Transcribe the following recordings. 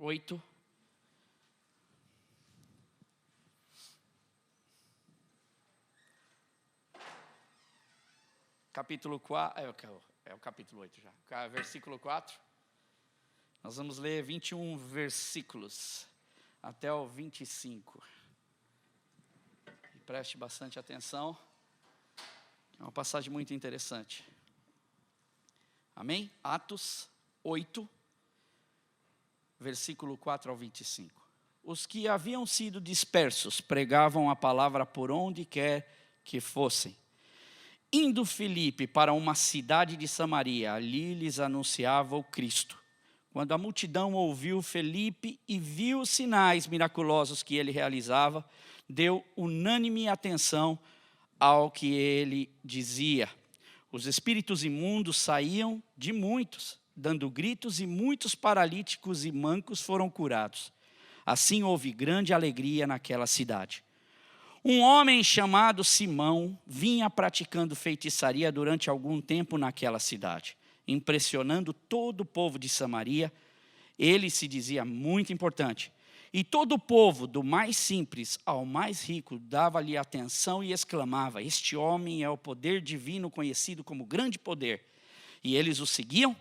8. Capítulo 4, é o capítulo 8 já, versículo 4. Nós vamos ler 21 versículos até o 25. E preste bastante atenção, é uma passagem muito interessante. Amém? Atos 8, versículo 4 ao 25. Os que haviam sido dispersos pregavam a palavra por onde quer que fossem. Indo Filipe para uma cidade de Samaria, ali lhes anunciava o Cristo. Quando a multidão ouviu Filipe e viu os sinais miraculosos que ele realizava, deu unânime atenção ao que ele dizia. Os espíritos imundos saíam de muitos, dando gritos, e muitos paralíticos e mancos foram curados. Assim houve grande alegria naquela cidade. Um homem chamado Simão vinha praticando feitiçaria durante algum tempo naquela cidade, impressionando todo o povo de Samaria. Ele se dizia muito importante. E todo o povo, do mais simples ao mais rico, dava-lhe atenção e exclamava: este homem é o poder divino conhecido como grande poder. E eles o seguiam,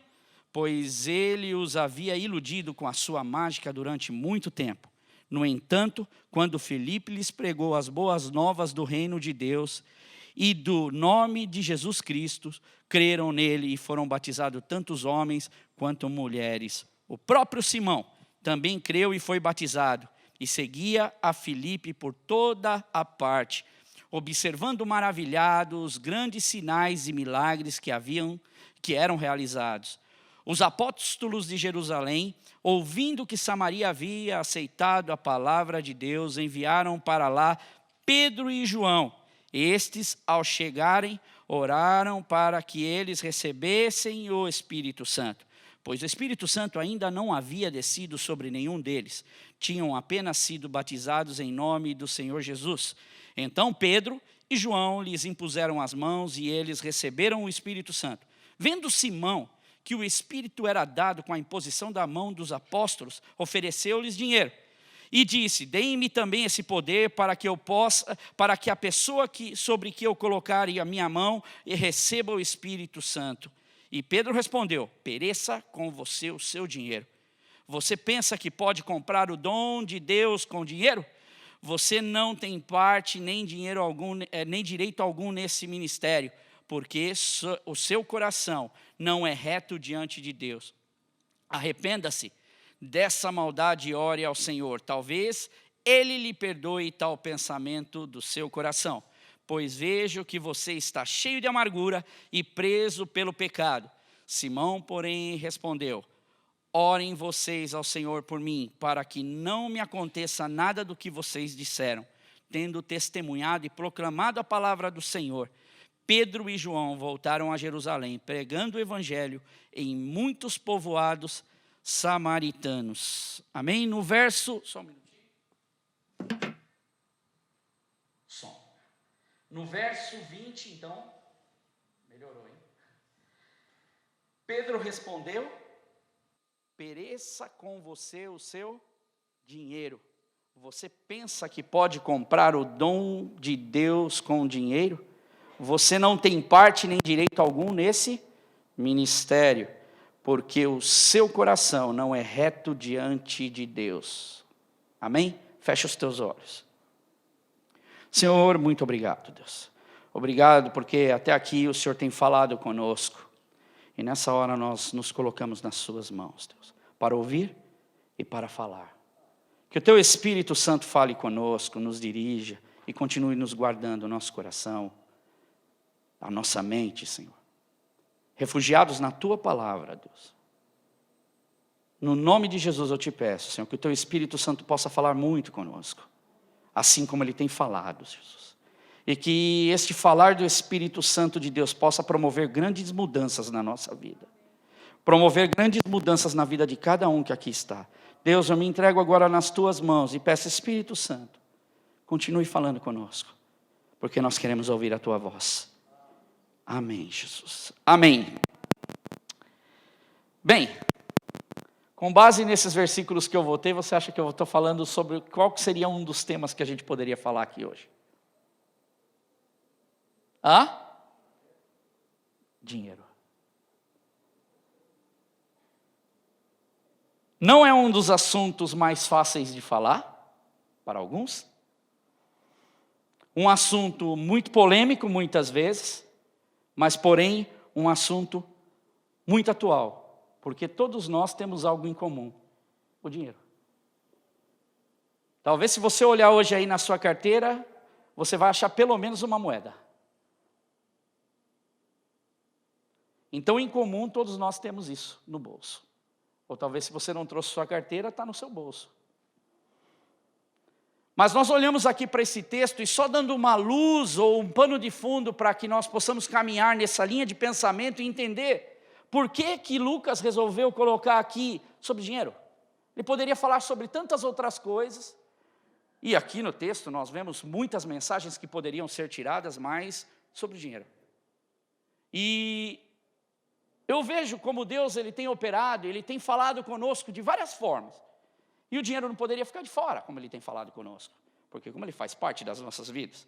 pois ele os havia iludido com a sua mágica durante muito tempo. No entanto, quando Filipe lhes pregou as boas novas do reino de Deus e do nome de Jesus Cristo, creram nele e foram batizados tantos homens quanto mulheres. O próprio Simão também creu e foi batizado, e seguia a Filipe por toda a parte, observando maravilhado os grandes sinais e milagres que eram realizados. Os apóstolos de Jerusalém, ouvindo que Samaria havia aceitado a palavra de Deus, enviaram para lá Pedro e João. Estes, ao chegarem, oraram para que eles recebessem o Espírito Santo, pois o Espírito Santo ainda não havia descido sobre nenhum deles. Tinham apenas sido batizados em nome do Senhor Jesus. Então Pedro e João lhes impuseram as mãos e eles receberam o Espírito Santo. Vendo Simão que o Espírito era dado com a imposição da mão dos apóstolos, ofereceu-lhes dinheiro e disse: deem-me também esse poder para que a pessoa sobre que eu colocar a minha mão receba o Espírito Santo. E Pedro respondeu: pereça com você o seu dinheiro. Você pensa que pode comprar o dom de Deus com dinheiro? Você não tem parte nem direito algum nesse ministério, porque o seu coração não é reto diante de Deus. Arrependa-se dessa maldade e ore ao Senhor. Talvez Ele lhe perdoe tal pensamento do seu coração. Pois vejo que você está cheio de amargura e preso pelo pecado. Simão, porém, respondeu: orem vocês ao Senhor por mim, para que não me aconteça nada do que vocês disseram. Tendo testemunhado e proclamado a palavra do Senhor, Pedro e João voltaram a Jerusalém, pregando o evangelho em muitos povoados samaritanos. Amém? No verso... Só um minutinho. No verso 20, então... Melhorou, hein? Pedro respondeu: pereça com você o seu dinheiro. Você pensa que pode comprar o dom de Deus com dinheiro? Você não tem parte nem direito algum nesse ministério, porque o seu coração não é reto diante de Deus. Amém? Fecha os teus olhos. Senhor, muito obrigado, Deus. Obrigado porque até aqui o Senhor tem falado conosco. E nessa hora nós nos colocamos nas suas mãos, Deus, para ouvir e para falar. Que o teu Espírito Santo fale conosco, nos dirija e continue nos guardando o nosso coração, a nossa mente, Senhor. Refugiados na tua palavra, Deus. No nome de Jesus eu te peço, Senhor, que o teu Espírito Santo possa falar muito conosco, assim como ele tem falado, Jesus. E que este falar do Espírito Santo de Deus possa promover grandes mudanças na nossa vida. Promover grandes mudanças na vida de cada um que aqui está. Deus, eu me entrego agora nas tuas mãos e peço, Espírito Santo, continue falando conosco, porque nós queremos ouvir a tua voz. Amém, Jesus. Amém. Bem, Com base nesses versículos que eu votei, você acha que eu estou falando sobre qual que seria um dos temas que a gente poderia falar aqui hoje? Dinheiro. Não é um dos assuntos mais fáceis de falar, para alguns. Um assunto muito polêmico, muitas vezes, mas, porém, um assunto muito atual, porque todos nós temos algo em comum: o dinheiro. Talvez, se você olhar hoje aí na sua carteira, você vai achar pelo menos uma moeda. Então, em comum, todos nós temos isso no bolso. Ou talvez, se você não trouxe sua carteira, está no seu bolso. Mas nós olhamos aqui para esse texto e só dando uma luz ou um pano de fundo para que nós possamos caminhar nessa linha de pensamento e entender por que Lucas resolveu colocar aqui sobre dinheiro. Ele poderia falar sobre tantas outras coisas, e aqui no texto nós vemos muitas mensagens que poderiam ser tiradas, mas sobre dinheiro. E eu vejo como Deus ele tem operado, ele tem falado conosco de várias formas. E o dinheiro não poderia ficar de fora, como ele tem falado conosco, porque como ele faz parte das nossas vidas.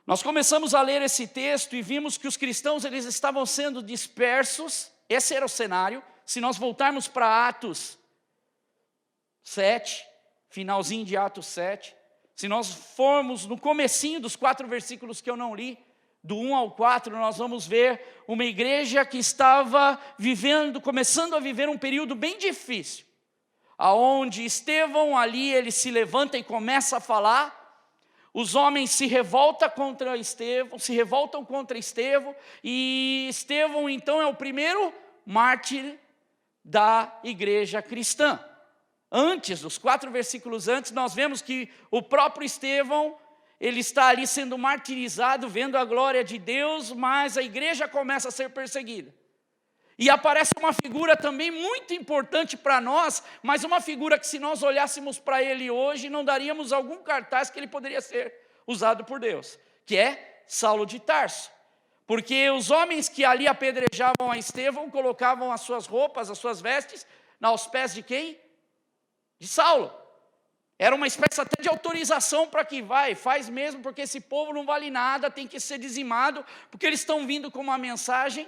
Nós começamos a ler esse texto e vimos que os cristãos eles estavam sendo dispersos. Esse era o cenário. Se nós voltarmos para Atos 7, finalzinho de Atos 7, se nós formos no comecinho dos 4 versículos que eu não li, do 1 ao 4, nós vamos ver uma igreja que estava começando a viver um período bem difícil, aonde Estevão ali, ele se levanta e começa a falar, os homens se revoltam contra Estevão, e Estevão então é o primeiro mártir da igreja cristã. Antes, dos 4 versículos antes, nós vemos que o próprio Estevão, ele está ali sendo martirizado, vendo a glória de Deus, mas a igreja começa a ser perseguida. E aparece uma figura também muito importante para nós, mas uma figura que, se nós olhássemos para ele hoje, não daríamos algum cartaz que ele poderia ser usado por Deus, que é Saulo de Tarso. Porque os homens que ali apedrejavam a Estevão colocavam as suas roupas, as suas vestes, aos pés de quem? De Saulo. Era uma espécie até de autorização para que faz mesmo, porque esse povo não vale nada, tem que ser dizimado, porque eles estão vindo com uma mensagem.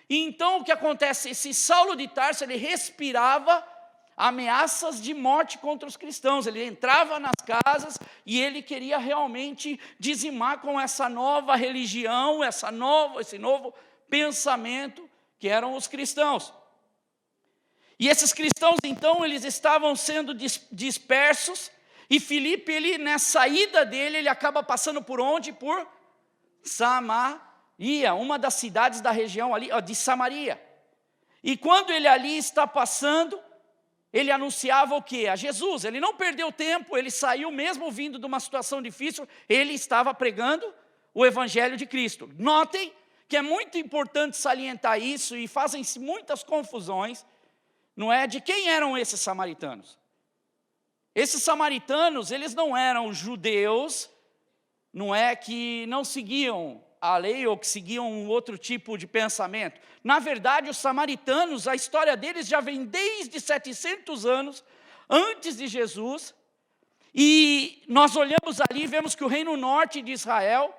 E então o que acontece? Esse Saulo de Tarso, ele respirava ameaças de morte contra os cristãos. Ele entrava nas casas e ele queria realmente dizimar com essa nova religião, esse novo pensamento que eram os cristãos. E esses cristãos então, eles estavam sendo dispersos, e Filipe, ele, nessa ida dele, ele acaba passando por onde? Por Samaria, uma das cidades da região ali, de Samaria. E quando ele ali está passando, ele anunciava o quê? A Jesus. Ele não perdeu tempo, ele saiu mesmo vindo de uma situação difícil, ele estava pregando o evangelho de Cristo. Notem que é muito importante salientar isso, e fazem-se muitas confusões, não é? De quem eram esses samaritanos? Esses samaritanos, eles não eram judeus, não é, que não seguiam a lei ou que seguiam um outro tipo de pensamento. Na verdade, os samaritanos, a história deles já vem desde 700 anos antes de Jesus, e nós olhamos ali e vemos que o reino norte de Israel,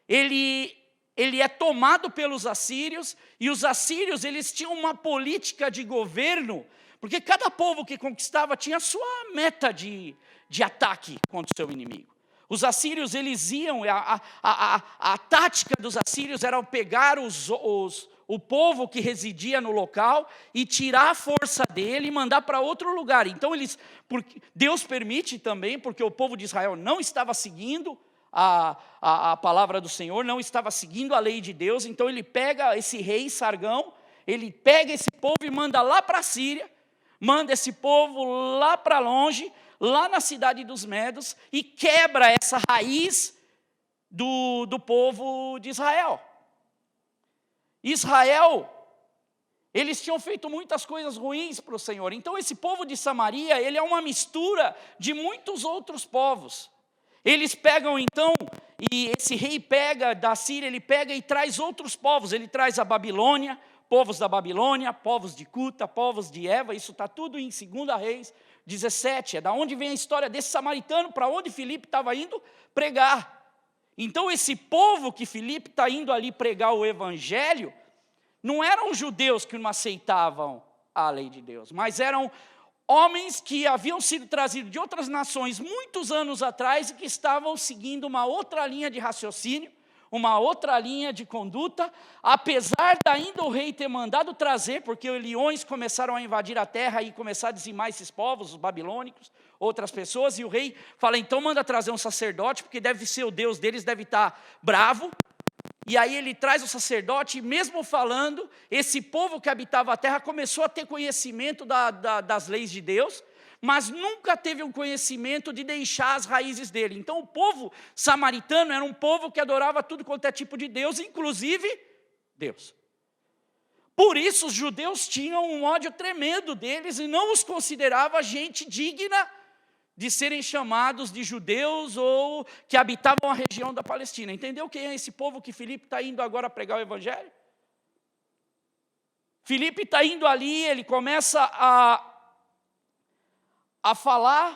ele é tomado pelos assírios, e os assírios, eles tinham uma política de governo, porque cada povo que conquistava tinha a sua meta de ataque contra o seu inimigo. Os assírios, eles iam, a tática dos assírios era pegar o povo que residia no local e tirar a força dele e mandar para outro lugar. Então, Deus permite também, porque o povo de Israel não estava seguindo a palavra do Senhor, não estava seguindo a lei de Deus, então ele pega esse rei Sargão, ele pega esse povo e manda lá para a Síria, manda esse povo lá para longe, lá na cidade dos Medos, e quebra essa raiz do povo de Israel. Israel, eles tinham feito muitas coisas ruins para o Senhor, então esse povo de Samaria, ele é uma mistura de muitos outros povos. Eles pegam então, e esse rei pega da Síria, ele pega e traz outros povos, ele traz a Babilônia, povos da Babilônia, povos de Cuta, povos de Eva, isso está tudo em 2 Reis 17, é da onde vem a história desse samaritano, para onde Filipe estava indo pregar. Então esse povo que Filipe está indo ali pregar o evangelho, não eram judeus que não aceitavam a lei de Deus, mas eram homens que haviam sido trazidos de outras nações muitos anos atrás e que estavam seguindo uma outra linha de raciocínio, uma outra linha de conduta, apesar de ainda o rei ter mandado trazer, porque os leões começaram a invadir a terra e começar a dizimar esses povos, os babilônicos, outras pessoas, e o rei fala, então manda trazer um sacerdote, porque deve ser o Deus deles, deve estar bravo. E aí ele traz o sacerdote, e mesmo falando, esse povo que habitava a terra começou a ter conhecimento das leis de Deus, mas nunca teve um conhecimento de deixar as raízes dele. Então o povo samaritano era um povo que adorava tudo quanto é tipo de Deus, inclusive Deus. Por isso os judeus tinham um ódio tremendo deles e não os considerava gente digna de serem chamados de judeus ou que habitavam a região da Palestina. Entendeu quem é esse povo que Filipe está indo agora pregar o evangelho? Filipe está indo ali, ele começa a falar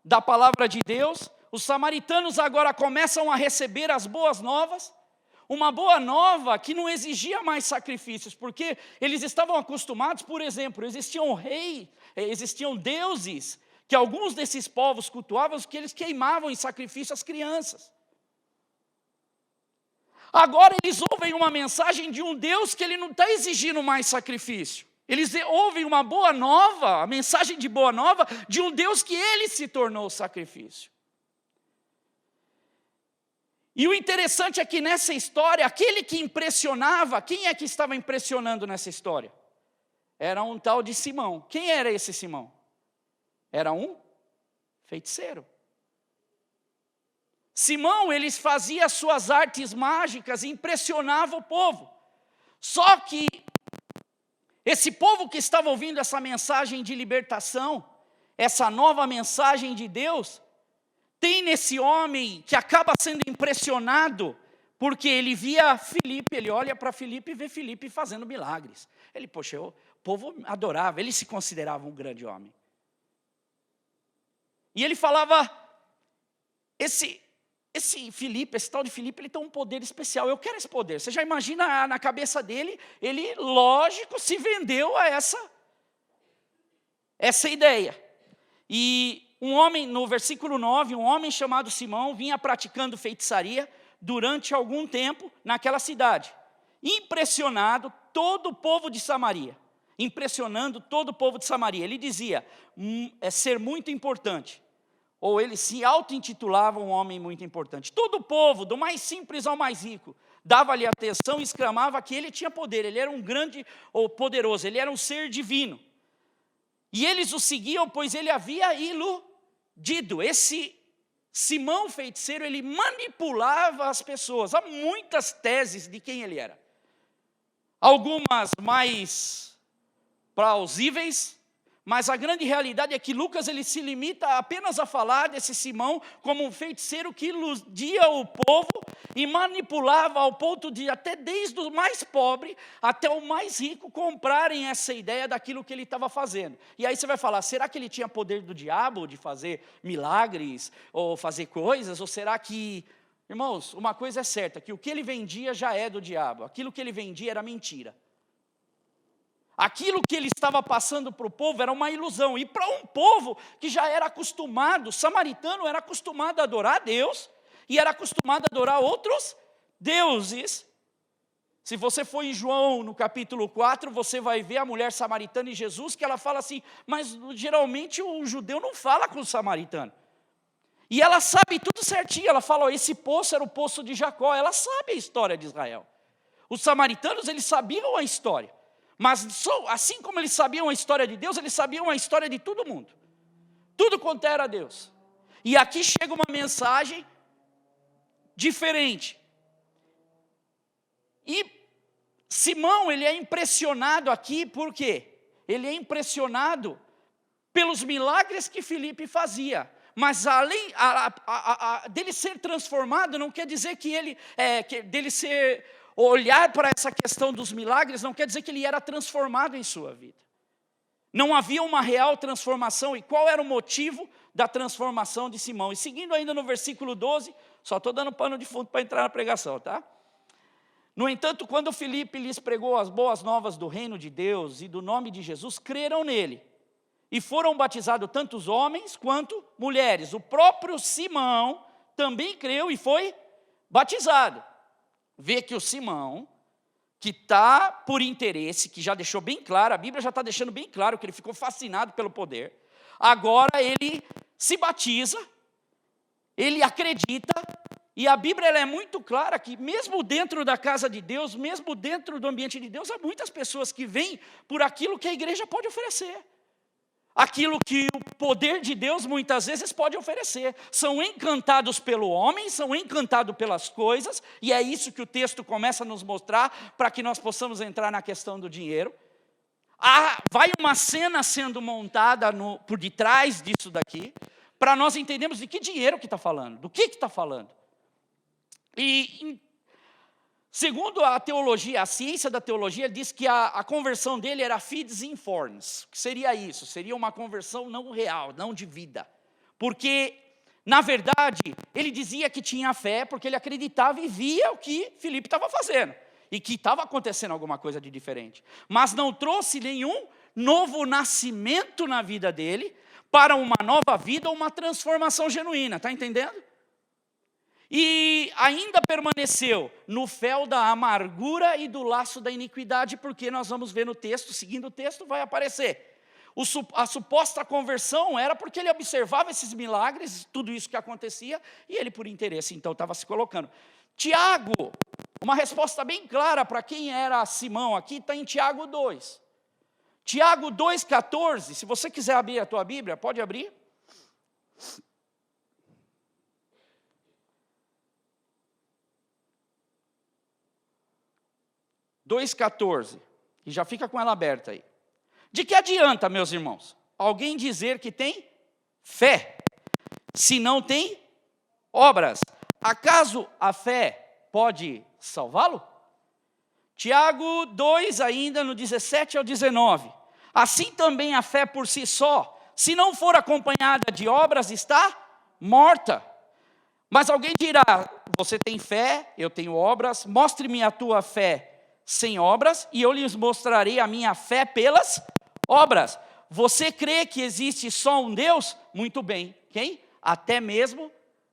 da palavra de Deus. Os samaritanos agora começam a receber as boas novas, uma boa nova que não exigia mais sacrifícios, porque eles estavam acostumados, por exemplo, existiam deuses que alguns desses povos cultuavam, que eles queimavam em sacrifício as crianças. Agora eles ouvem uma mensagem de um Deus que ele não está exigindo mais sacrifício. Eles ouvem uma boa nova, a mensagem de boa nova, de um Deus que ele se tornou sacrifício. E o interessante é que nessa história, aquele que impressionava, quem é que estava impressionando nessa história? Era um tal de Simão. Quem era esse Simão? Era um feiticeiro. Simão, ele fazia suas artes mágicas e impressionava o povo. Só que esse povo que estava ouvindo essa mensagem de libertação, essa nova mensagem de Deus, tem nesse homem que acaba sendo impressionado, porque ele via Filipe, ele olha para Filipe e vê Filipe fazendo milagres. Ele, poxa, o povo adorava, ele se considerava um grande homem. E ele falava, esse Filipe, esse tal de Filipe, ele tem um poder especial, eu quero esse poder. Você já imagina na cabeça dele, ele, lógico, se vendeu a essa ideia. E um homem, no versículo 9, um homem chamado Simão vinha praticando feitiçaria durante algum tempo naquela cidade, impressionando todo o povo de Samaria. Ele dizia, ser muito importante. Ou ele se auto-intitulava um homem muito importante. Todo o povo, do mais simples ao mais rico, dava-lhe atenção e exclamava que ele tinha poder, ele era um grande ou poderoso, ele era um ser divino. E eles o seguiam, pois ele havia iludido. Esse Simão feiticeiro, ele manipulava as pessoas. Há muitas teses de quem ele era. Algumas mais plausíveis, mas a grande realidade é que Lucas ele se limita apenas a falar desse Simão como um feiticeiro que iludia o povo e manipulava ao ponto de até desde o mais pobre até o mais rico comprarem essa ideia daquilo que ele estava fazendo. E aí você vai falar, será que ele tinha poder do diabo de fazer milagres ou fazer coisas? Ou será que... Irmãos, uma coisa é certa, que o que ele vendia já é do diabo. Aquilo que ele vendia era mentira. Aquilo que ele estava passando para o povo era uma ilusão. E para um povo que já era acostumado, o samaritano era acostumado a adorar a Deus e era acostumado a adorar outros deuses. Se você for em João, no capítulo 4, você vai ver a mulher samaritana e Jesus, que ela fala assim, mas geralmente o judeu não fala com o samaritano. E ela sabe tudo certinho, ela fala, esse poço era o poço de Jacó, ela sabe a história de Israel. Os samaritanos, eles sabiam a história. Mas assim como eles sabiam a história de Deus, eles sabiam a história de todo mundo. Tudo quanto era Deus. E aqui chega uma mensagem diferente. E Simão, ele é impressionado aqui, por quê? Ele é impressionado pelos milagres que Filipe fazia. Mas além dele ser transformado, não quer dizer que dele ser olhar para essa questão dos milagres não quer dizer que ele era transformado em sua vida. Não havia uma real transformação. E qual era o motivo da transformação de Simão? E seguindo ainda no versículo 12, só estou dando pano de fundo para entrar na pregação, tá? No entanto, quando Filipe lhes pregou as boas novas do reino de Deus e do nome de Jesus, creram nele. E foram batizados tanto os homens quanto mulheres. O próprio Simão também creu e foi batizado. Vê que o Simão, que está por interesse, que já deixou bem claro, a Bíblia já está deixando bem claro que ele ficou fascinado pelo poder. Agora ele se batiza, ele acredita, e a Bíblia ela é muito clara que mesmo dentro da casa de Deus, mesmo dentro do ambiente de Deus, há muitas pessoas que vêm por aquilo que a igreja pode oferecer. Aquilo que o poder de Deus muitas vezes pode oferecer. São encantados pelo homem, são encantados pelas coisas, e é isso que o texto começa a nos mostrar, para que nós possamos entrar na questão do dinheiro. Vai uma cena sendo montada por detrás disso daqui, para nós entendermos de que dinheiro que está falando, do que está falando. E segundo a teologia, a ciência da teologia, diz que a conversão dele era fides informes. O que seria isso? Seria uma conversão não real, não de vida. Porque, na verdade, ele dizia que tinha fé, porque ele acreditava e via o que Filipe estava fazendo. E que estava acontecendo alguma coisa de diferente. Mas não trouxe nenhum novo nascimento na vida dele, para uma nova vida, uma transformação genuína. Está entendendo? E ainda permaneceu no fel da amargura e do laço da iniquidade, porque nós vamos ver no texto, seguindo o texto, vai aparecer. A suposta conversão era porque ele observava esses milagres, tudo isso que acontecia, e ele, por interesse, então, estava se colocando. Tiago, uma resposta bem clara para quem era Simão aqui, está em Tiago 2. Tiago 2,14, se você quiser abrir a tua Bíblia, pode abrir. 2,14, e já fica com ela aberta aí. De que adianta, meus irmãos, alguém dizer que tem fé, se não tem obras? Acaso a fé pode salvá-lo? Tiago 2, ainda no 17 ao 19. Assim também a fé por si só, se não for acompanhada de obras, está morta. Mas alguém dirá, você tem fé, eu tenho obras, mostre-me a tua fé sem obras, e eu lhes mostrarei a minha fé pelas obras. Você crê que existe só um Deus? Muito bem. Quem? Até mesmo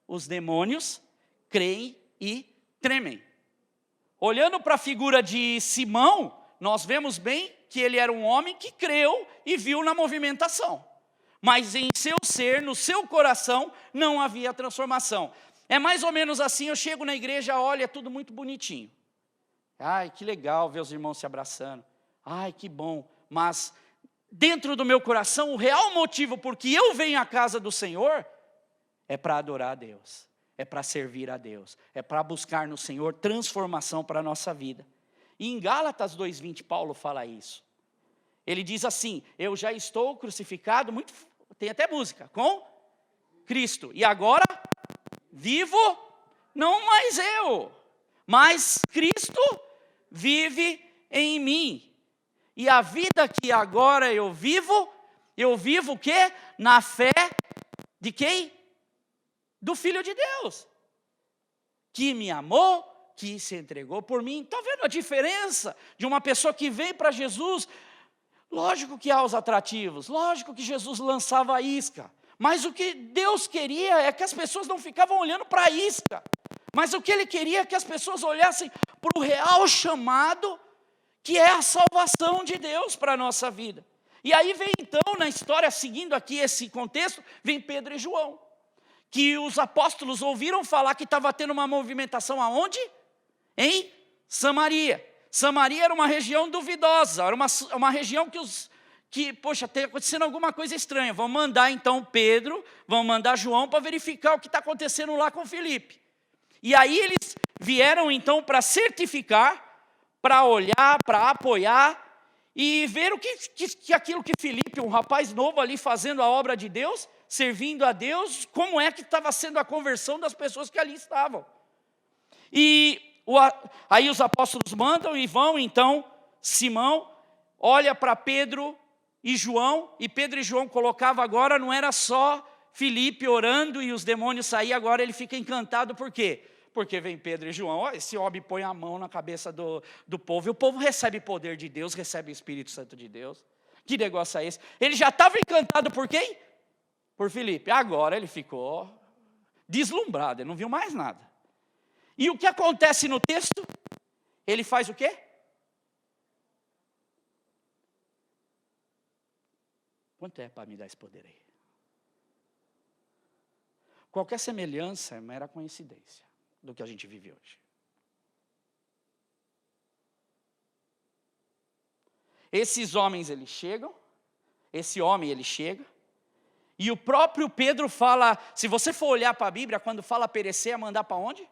os demônios creem e tremem. Olhando para a figura de Simão, nós vemos bem que ele era um homem que creu e viu na movimentação. Mas em seu ser, no seu coração, não havia transformação. É mais ou menos assim, eu chego na igreja, olha, é tudo muito bonitinho. Ai, que legal ver os irmãos se abraçando. Ai, que bom. Mas dentro do meu coração, o real motivo por que eu venho à casa do Senhor é para adorar a Deus, é para servir a Deus, é para buscar no Senhor transformação para a nossa vida. E em Gálatas 2,20, Paulo fala isso. Ele diz assim, eu já estou crucificado, tem até música, com Cristo. E agora, vivo, não mais eu, mas Cristo vive em mim. E a vida que agora eu vivo o quê? Na fé de quem? Do Filho de Deus, que me amou, que se entregou por mim. Está vendo a diferença de uma pessoa que vem para Jesus? Lógico que há os atrativos, lógico que Jesus lançava a isca, mas o que Deus queria é que as pessoas não ficavam olhando para a isca, mas o que Ele queria é que as pessoas olhassem para o real chamado, que é a salvação de Deus para a nossa vida. E aí vem então, na história, seguindo aqui esse contexto, vem Pedro e João, que os apóstolos ouviram falar que estava tendo uma movimentação aonde? Em Samaria. Samaria era uma região duvidosa, era uma região poxa, está acontecendo alguma coisa estranha. Vão mandar então Pedro, vão mandar João para verificar o que está acontecendo lá com Filipe. E aí eles vieram então para certificar, para olhar, para apoiar e ver que aquilo que Filipe, um rapaz novo ali fazendo a obra de Deus, servindo a Deus, como é que estava sendo a conversão das pessoas que ali estavam. E aí os apóstolos mandam e vão, então Simão olha para Pedro e João, e Pedro e João colocava agora, não era só Filipe orando e os demônios saíam, agora ele fica encantado, por quê? Porque vem Pedro e João, ó, esse homem põe a mão na cabeça do povo, e o povo recebe poder de Deus, recebe o Espírito Santo de Deus. Que negócio é esse? Ele já estava encantado por quem? Por Filipe. Agora ele ficou deslumbrado, ele não viu mais nada. E o que acontece no texto? Ele faz o quê? Quanto é para me dar esse poder aí? Qualquer semelhança é mera coincidência do que a gente vive hoje. Esses homens, eles chegam, esse homem, ele chega, e o próprio Pedro fala, se você for olhar para a Bíblia, quando fala perecer, é mandar para onde?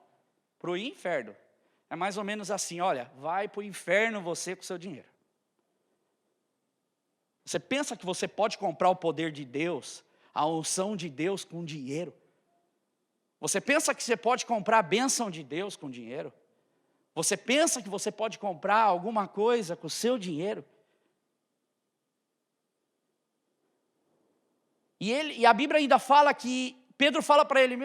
Para o inferno. É mais ou menos assim, olha, vai para o inferno você com o seu dinheiro. Você pensa que você pode comprar o poder de Deus, a unção de Deus com dinheiro? Você pensa que você pode comprar a bênção de Deus com dinheiro? Você pensa que você pode comprar alguma coisa com o seu dinheiro? E a Bíblia ainda fala que, Pedro fala para ele,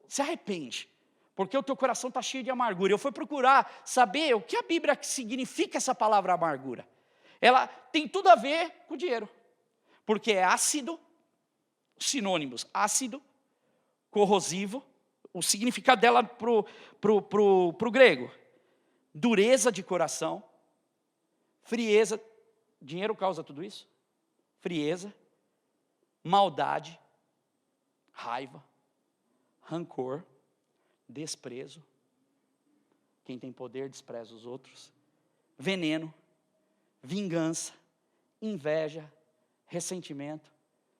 se arrepende, porque o teu coração está cheio de amargura. Eu fui procurar saber o que a Bíblia significa essa palavra amargura. Ela tem tudo a ver com dinheiro, porque é ácido, sinônimos, ácido, corrosivo, o significado dela pro grego, dureza de coração, frieza, dinheiro causa tudo isso? Frieza, maldade, raiva, rancor, desprezo, quem tem poder despreza os outros, veneno, vingança, inveja, ressentimento.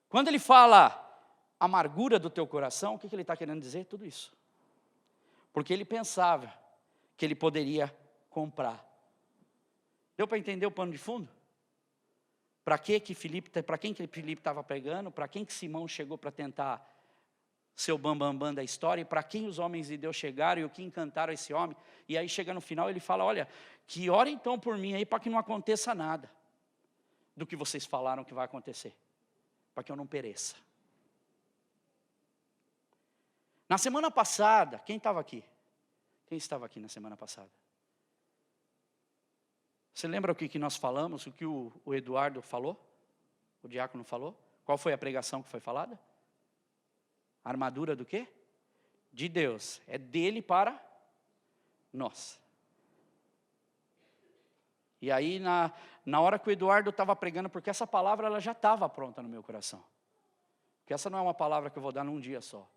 Quando ele fala amargura do teu coração, o que ele está querendo dizer? Tudo isso. Porque ele pensava que ele poderia comprar. Deu para entender o pano de fundo? Para quem que Filipe estava pregando? Para quem que Simão chegou para tentar ser o bambambam da história? E para quem os homens de Deus chegaram e o que encantaram esse homem? E aí chega no final ele fala, olha, que ore então por mim aí para que não aconteça nada do que vocês falaram que vai acontecer. Para que eu não pereça. Na semana passada, quem estava aqui? Quem estava aqui na semana passada? Você lembra o que nós falamos, o que o Eduardo falou? O diácono falou? Qual foi a pregação que foi falada? A armadura do quê? De Deus. É dele para nós. E aí, na hora que o Eduardo estava pregando, porque essa palavra ela já estava pronta no meu coração. Porque essa não é uma palavra que eu vou dar num dia só.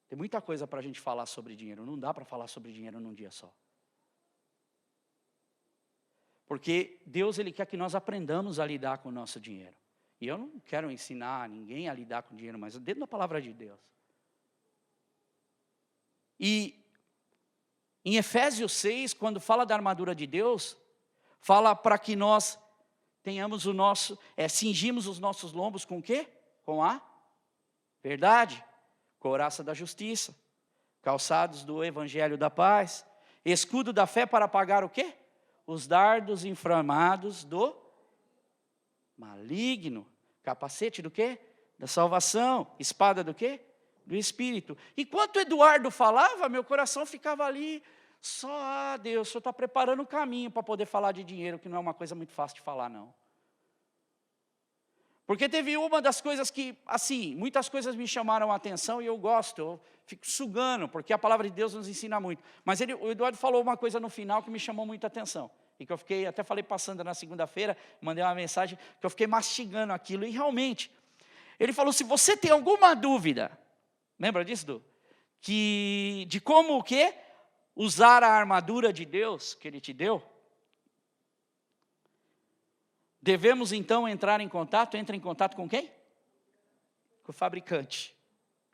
Tem muita coisa para a gente falar sobre dinheiro. Não dá para falar sobre dinheiro num dia só. Porque Deus, Ele quer que nós aprendamos a lidar com o nosso dinheiro. E eu não quero ensinar ninguém a lidar com dinheiro, mas dentro da palavra de Deus. E em Efésios 6, quando fala da armadura de Deus, fala para que nós tenhamos cingimos os nossos lombos com o quê? Com a verdade, couraça da justiça, calçados do evangelho da paz, escudo da fé para apagar o quê? Os dardos inflamados do maligno, capacete do quê? Da salvação, espada do quê? Do Espírito. Enquanto Eduardo falava, meu coração ficava ali, só, Deus, o Senhor está preparando o caminho para poder falar de dinheiro, que não é uma coisa muito fácil de falar, não. Porque teve uma das coisas que, assim, muitas coisas me chamaram a atenção e eu gosto, eu fico sugando, porque a palavra de Deus nos ensina muito. Mas o Eduardo falou uma coisa no final que me chamou muita atenção. E que eu fiquei, até falei passando na segunda-feira, mandei uma mensagem, que eu fiquei mastigando aquilo. E realmente, ele falou, se você tem alguma dúvida, lembra disso, Du? De como o quê? Usar a armadura de Deus que Ele te deu. Devemos então entrar em contato, entra em contato com quem? Com o fabricante.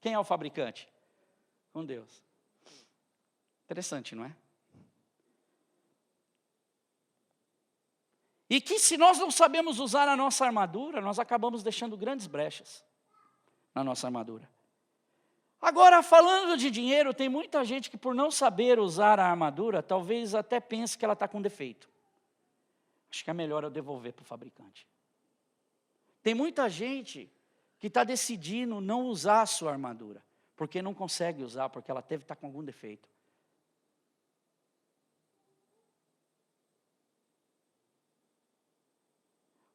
Quem é o fabricante? Com Deus. Interessante, não é? E que se nós não sabemos usar a nossa armadura, nós acabamos deixando grandes brechas na nossa armadura. Agora, falando de dinheiro, tem muita gente que por não saber usar a armadura, talvez até pense que ela está com defeito. Acho que é melhor eu devolver para o fabricante. Tem muita gente que está decidindo não usar a sua armadura, porque não consegue usar, porque ela deve estar com algum defeito.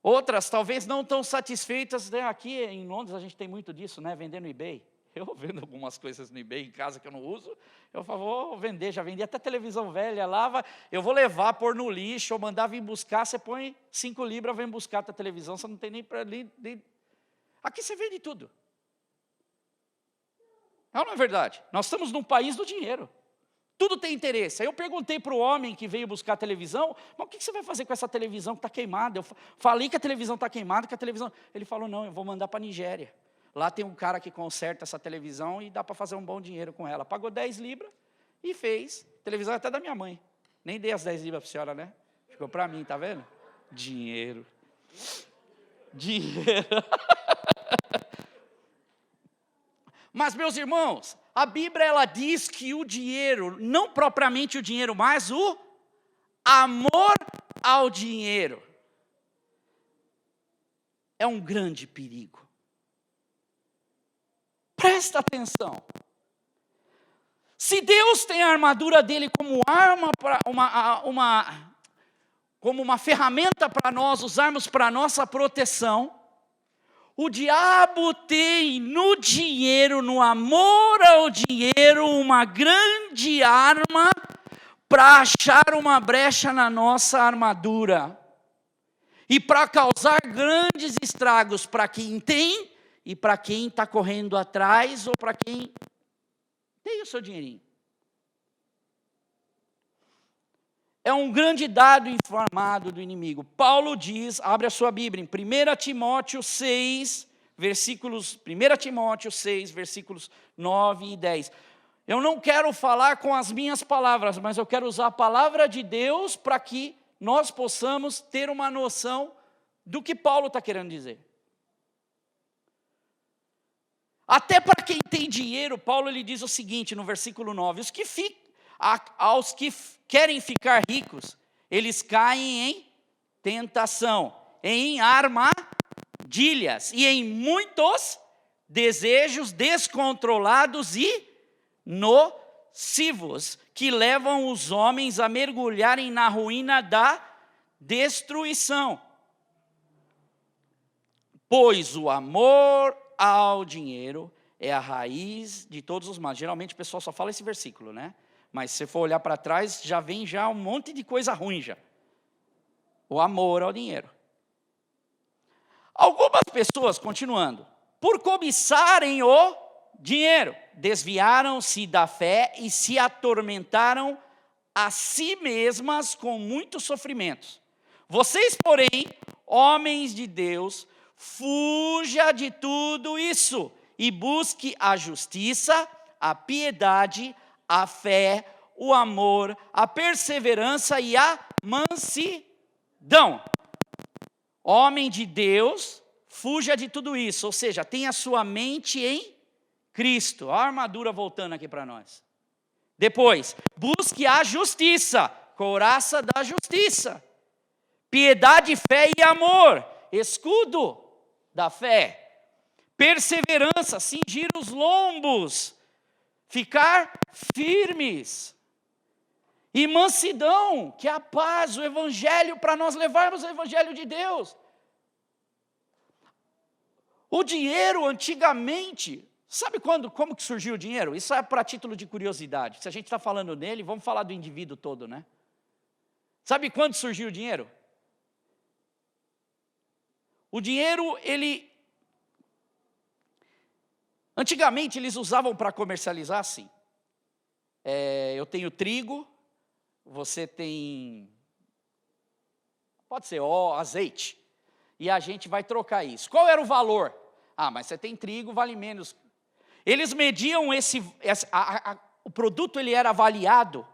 Outras talvez não tão satisfeitas, né? Aqui em Londres a gente tem muito disso, né? Vender no eBay. Eu vendo algumas coisas no eBay em casa que eu não uso, eu falo, vou vender, já vendi até televisão velha, lava, eu vou levar, pôr no lixo, ou mandar vir buscar, você põe 5 libras, vem buscar a tua televisão, você não tem nem para ali. Aqui você vende tudo. Não é verdade? Nós estamos num país do dinheiro. Tudo tem interesse. Aí eu perguntei para o homem que veio buscar a televisão, mas o que você vai fazer com essa televisão que está queimada? Eu falei que a televisão está queimada, que a televisão... Ele falou, não, eu vou mandar para a Nigéria. Lá tem um cara que conserta essa televisão e dá para fazer um bom dinheiro com ela. Pagou 10 libras e fez. A televisão é até da minha mãe. Nem dei as 10 libras para a senhora, né? Ficou para mim, tá vendo? Dinheiro. Dinheiro. Mas, meus irmãos, a Bíblia ela diz que o dinheiro, não propriamente o dinheiro, mas o amor ao dinheiro é um grande perigo. Presta atenção. Se Deus tem a armadura dele como arma, como uma ferramenta para nós usarmos para nossa proteção, o diabo tem no dinheiro, no amor ao dinheiro, uma grande arma para achar uma brecha na nossa armadura. E para causar grandes estragos para quem tem e para quem está correndo atrás ou para quem tem o seu dinheirinho. É um grande dado informado do inimigo. Paulo diz, abre a sua Bíblia, em 1 Timóteo 6, versículos 9 e 10. Eu não quero falar com as minhas palavras, mas eu quero usar a palavra de Deus para que nós possamos ter uma noção do que Paulo está querendo dizer. Até para quem tem dinheiro, Paulo ele diz o seguinte no versículo 9, aos que querem ficar ricos, eles caem em tentação, em armadilhas e em muitos desejos descontrolados e nocivos, que levam os homens a mergulharem na ruína da destruição. Pois o amor ao dinheiro é a raiz de todos os males. Geralmente o pessoal só fala esse versículo, né? Mas se você for olhar para trás, já vem já um monte de coisa ruim já. O amor ao dinheiro. Algumas pessoas, continuando, por cobiçarem o dinheiro, desviaram-se da fé e se atormentaram a si mesmas com muitos sofrimentos. Vocês, porém, homens de Deus, fuja de tudo isso e busque a justiça, a piedade, a fé, o amor, a perseverança e a mansidão. Homem de Deus, fuja de tudo isso, ou seja, tenha sua mente em Cristo. A armadura voltando aqui para nós. Depois, busque a justiça, couraça da justiça, piedade, fé e amor, escudo da fé, perseverança, cingir os lombos, ficar firmes, e mansidão, que é a paz, o evangelho, para nós levarmos o evangelho de Deus. O dinheiro, antigamente, sabe como que surgiu o dinheiro? Isso é para título de curiosidade. Se a gente está falando nele, vamos falar do indivíduo todo, né? Sabe quando surgiu o dinheiro? O dinheiro, antigamente eles usavam para comercializar assim. Eu tenho trigo, você tem, pode ser azeite, e a gente vai trocar isso. Qual era o valor? Mas você tem trigo, vale menos. Eles mediam o produto, ele era avaliado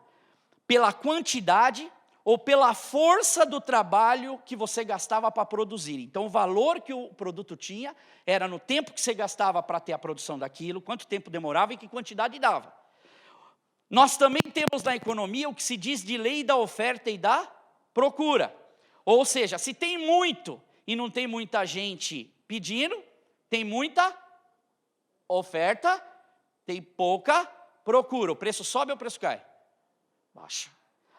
pela quantidade ou pela força do trabalho que você gastava para produzir. Então, o valor que o produto tinha era no tempo que você gastava para ter a produção daquilo, quanto tempo demorava e que quantidade dava. Nós também temos na economia o que se diz de lei da oferta e da procura. Ou seja, se tem muito e não tem muita gente pedindo, tem muita oferta, tem pouca procura. O preço sobe ou o preço cai? Baixa.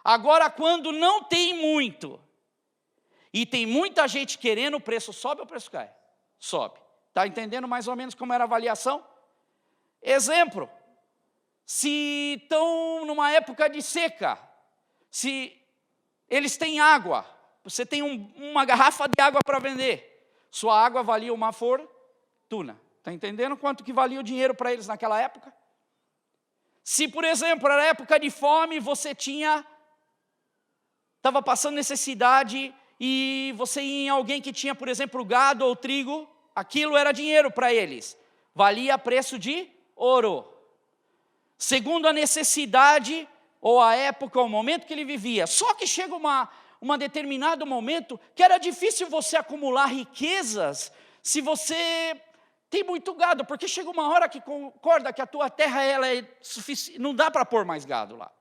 Agora, quando não tem muito e tem muita gente querendo, o preço sobe ou o preço cai? Sobe. Está entendendo mais ou menos como era a avaliação? Exemplo, se estão numa época de seca, se eles têm água, você tem uma garrafa de água para vender, sua água valia uma fortuna. Está entendendo quanto que valia o dinheiro para eles naquela época? Se, por exemplo, era época de fome, você estava passando necessidade e você ia em alguém que tinha, por exemplo, gado ou trigo, aquilo era dinheiro para eles, valia preço de ouro. Segundo a necessidade, ou a época, ou o momento que ele vivia. Só que chega uma determinado momento que era difícil você acumular riquezas se você tem muito gado, porque chega uma hora que concorda que a tua terra ela é suficiente, não dá para pôr mais gado lá.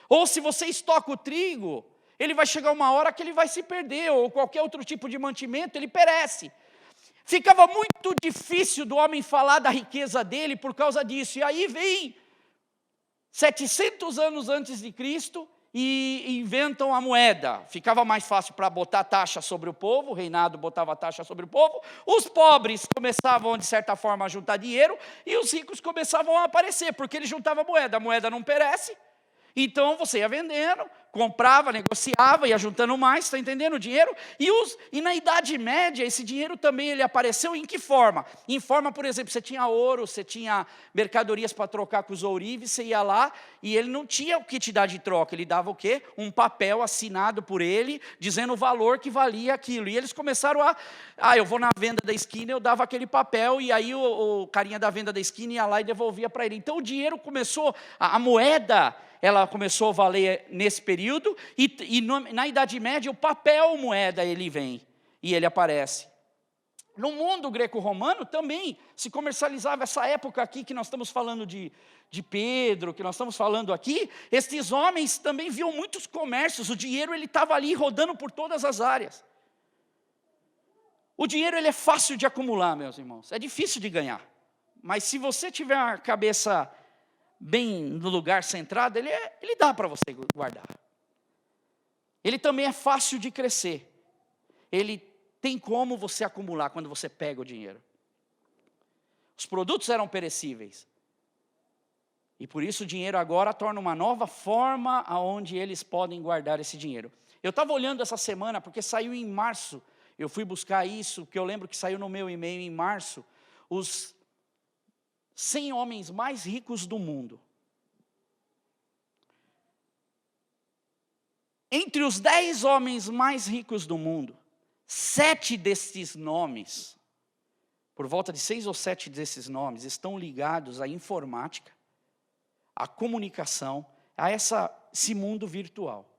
Ou se você estoca o trigo, ele vai chegar uma hora que ele vai se perder, ou qualquer outro tipo de mantimento, ele perece. Ficava muito difícil do homem falar da riqueza dele por causa disso. E aí vem 700 anos antes de Cristo e inventam a moeda. Ficava mais fácil para botar taxa sobre o povo, o reinado botava taxa sobre o povo, os pobres começavam, de certa forma, a juntar dinheiro, e os ricos começavam a aparecer, porque eles juntavam a moeda não perece, então você ia vendendo, comprava, negociava, ia juntando mais, está entendendo o dinheiro? E na Idade Média, esse dinheiro também ele apareceu em que forma? Em forma, por exemplo, você tinha ouro, você tinha mercadorias para trocar com os ourives, você ia lá e ele não tinha o que te dar de troca, ele dava o quê? Um papel assinado por ele, dizendo o valor que valia aquilo. E eles começaram eu vou na venda da esquina, eu dava aquele papel, e aí o carinha da venda da esquina ia lá e devolvia para ele. Então o dinheiro começou, a moeda, ela começou a valer nesse período, na Idade Média, o papel moeda, ele vem, e ele aparece. No mundo greco-romano também se comercializava essa época aqui, que nós estamos falando de Pedro, que nós estamos falando aqui, esses homens também viam muitos comércios, o dinheiro ele estava ali rodando por todas as áreas. O dinheiro ele é fácil de acumular, meus irmãos, é difícil de ganhar, mas se você tiver a cabeça bem no lugar centrado, ele dá para você guardar. Ele também é fácil de crescer. Ele tem como você acumular quando você pega o dinheiro. Os produtos eram perecíveis. E por isso o dinheiro agora torna uma nova forma aonde eles podem guardar esse dinheiro. Eu estava olhando essa semana, porque saiu em março, eu fui buscar isso, que eu lembro que saiu no meu e-mail em março, os 100 homens mais ricos do mundo. Entre os 10 homens mais ricos do mundo, 7 desses nomes, por volta de 6 ou 7 desses nomes, estão ligados à informática, à comunicação, a esse mundo virtual.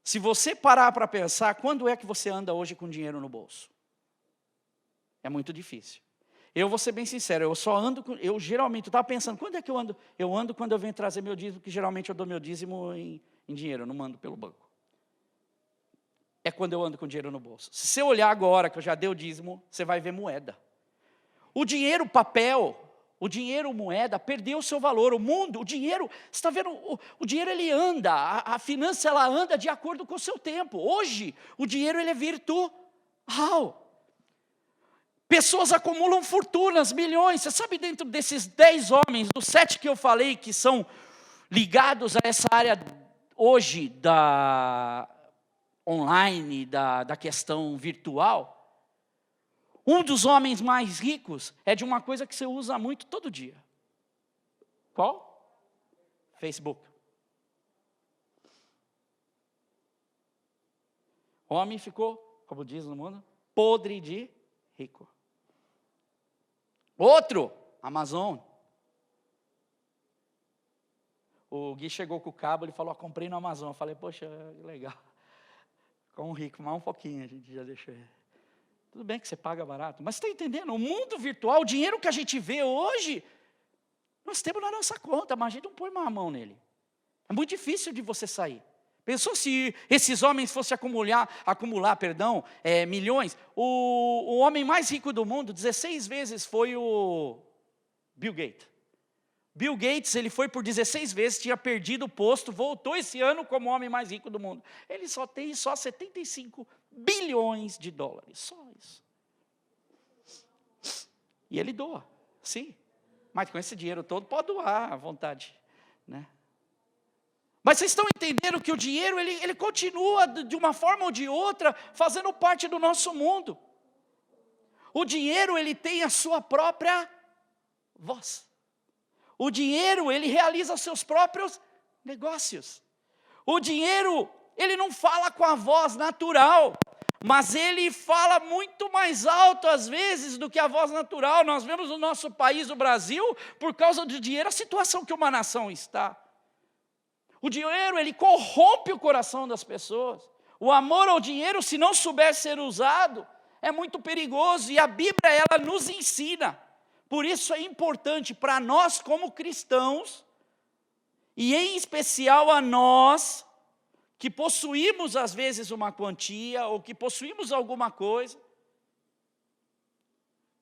Se você parar para pensar, quando é que você anda hoje com dinheiro no bolso? É muito difícil. Eu vou ser bem sincero, eu geralmente, eu estava pensando, quando é que eu ando? Eu ando quando eu venho trazer meu dízimo, que geralmente eu dou meu dízimo em dinheiro, eu não mando pelo banco. É quando eu ando com dinheiro no bolso. Se você olhar agora, que eu já dei o dízimo, você vai ver moeda. O dinheiro papel, o dinheiro moeda, perdeu o seu valor. O mundo, o dinheiro, você está vendo, o dinheiro ele anda, a finança ela anda de acordo com o seu tempo. Hoje, o dinheiro ele é virtual. Pessoas acumulam fortunas, milhões. Você sabe, dentro desses 10 homens, dos 7 que eu falei, que são ligados a essa área hoje da online, da questão virtual, um dos homens mais ricos é de uma coisa que você usa muito todo dia. Qual? Facebook. O homem ficou, como diz no mundo, podre de rico. Outro, Amazon. O Gui chegou com o cabo, ele falou, comprei no Amazon. Eu falei, poxa, legal. Com um rico, mais um pouquinho, a gente já deixou ele. Tudo bem que você paga barato, mas você está entendendo? O mundo virtual, o dinheiro que a gente vê hoje, nós temos na nossa conta, mas a gente não põe mais a mão nele. É muito difícil de você sair. Pensou se esses homens fossem acumular milhões? O homem mais rico do mundo, 16 vezes, foi o Bill Gates. Bill Gates, ele foi por 16 vezes, tinha perdido o posto, voltou esse ano como o homem mais rico do mundo. Ele só tem 75 bilhões de dólares, só isso. E ele doa, sim. Mas com esse dinheiro todo, pode doar à vontade, né? Mas vocês estão entendendo que o dinheiro, ele continua de uma forma ou de outra, fazendo parte do nosso mundo. O dinheiro, ele tem a sua própria voz. O dinheiro, ele realiza os seus próprios negócios. O dinheiro, ele não fala com a voz natural, mas ele fala muito mais alto às vezes do que a voz natural. Nós vemos no nosso país, o Brasil, por causa do dinheiro, a situação que uma nação está. O dinheiro, ele corrompe o coração das pessoas. O amor ao dinheiro, se não souber ser usado, é muito perigoso. E a Bíblia, ela nos ensina. Por isso é importante para nós como cristãos, e em especial a nós, que possuímos às vezes uma quantia, ou que possuímos alguma coisa,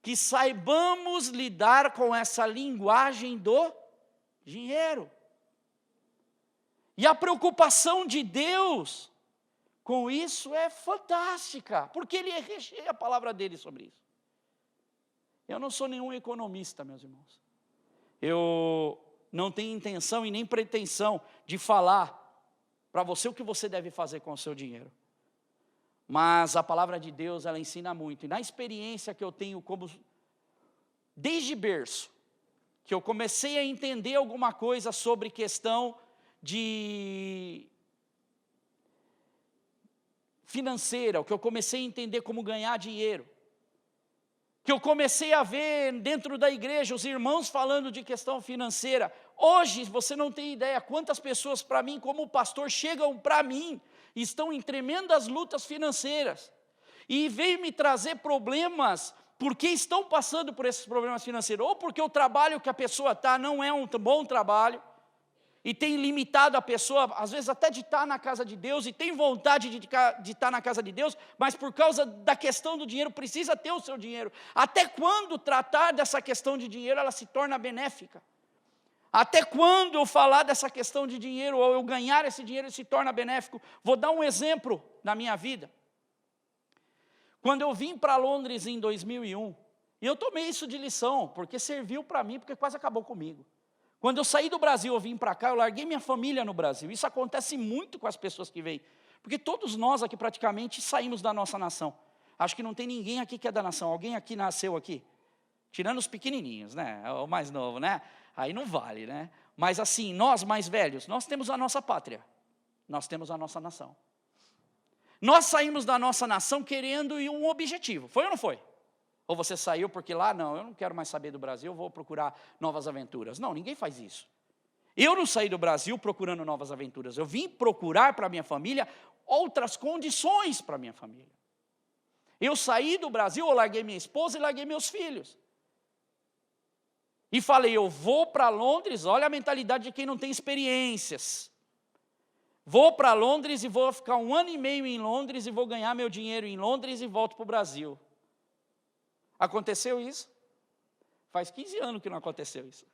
que saibamos lidar com essa linguagem do dinheiro. E a preocupação de Deus com isso é fantástica, porque Ele recheia a palavra dele sobre isso. Eu não sou nenhum economista, meus irmãos. Eu não tenho intenção e nem pretensão de falar para você o que você deve fazer com o seu dinheiro. Mas a palavra de Deus, ela ensina muito. E na experiência que eu tenho desde berço, que eu comecei a entender alguma coisa sobre questão de financeira, o que eu comecei a entender como ganhar dinheiro, que eu comecei a ver dentro da igreja, os irmãos falando de questão financeira. Hoje, você não tem ideia quantas pessoas para mim, como pastor, chegam para mim, e estão em tremendas lutas financeiras, e veio me trazer problemas, porque estão passando por esses problemas financeiros, ou porque o trabalho que a pessoa está não é um bom trabalho, e tem limitado a pessoa, às vezes até de estar na casa de Deus, e tem vontade de estar na casa de Deus, mas por causa da questão do dinheiro, precisa ter o seu dinheiro. Até quando tratar dessa questão de dinheiro, ela se torna benéfica? Até quando eu falar dessa questão de dinheiro, ou eu ganhar esse dinheiro, ele se torna benéfico? Vou dar um exemplo na minha vida. Quando eu vim para Londres em 2001, e eu tomei isso de lição, porque serviu para mim, porque quase acabou comigo. Quando eu saí do Brasil, eu vim para cá, eu larguei minha família no Brasil. Isso acontece muito com as pessoas que vêm. Porque todos nós aqui praticamente saímos da nossa nação. Acho que não tem ninguém aqui que é da nação. Alguém aqui nasceu aqui? Tirando os pequenininhos, né? O mais novo, né? Aí não vale, né? Mas assim, nós mais velhos, nós temos a nossa pátria. Nós temos a nossa nação. Nós saímos da nossa nação querendo um objetivo. Foi ou não foi? Ou você saiu porque lá, não, eu não quero mais saber do Brasil, eu vou procurar novas aventuras. Não, ninguém faz isso. Eu não saí do Brasil procurando novas aventuras. Eu vim procurar para a minha família outras condições para a minha família. Eu saí do Brasil, eu larguei minha esposa e larguei meus filhos. E falei, eu vou para Londres, olha a mentalidade de quem não tem experiências. Vou para Londres e vou ficar 1 ano e meio em Londres e vou ganhar meu dinheiro em Londres e volto para o Brasil. Aconteceu isso? Faz 15 anos que não aconteceu isso.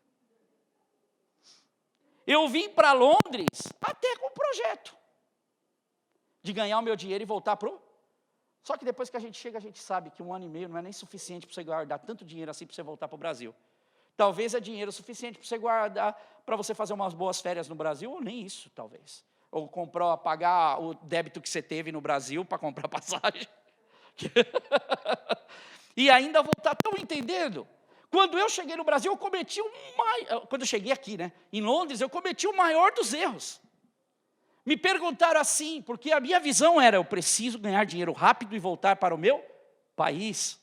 Eu vim para Londres até com o projeto de ganhar o meu dinheiro e voltar para o... Só que depois que a gente chega, a gente sabe que 1 ano e meio não é nem suficiente para você guardar tanto dinheiro assim para você voltar para o Brasil. Talvez é dinheiro suficiente para você guardar, para você fazer umas boas férias no Brasil, ou nem isso, talvez. Ou pagar o débito que você teve no Brasil para comprar passagem. E ainda voltar, estão entendendo? Quando eu cheguei no Brasil, eu cometi quando eu cheguei aqui, né, em Londres, eu cometi o maior dos erros. Me perguntaram assim, porque a minha visão era, eu preciso ganhar dinheiro rápido e voltar para o meu país.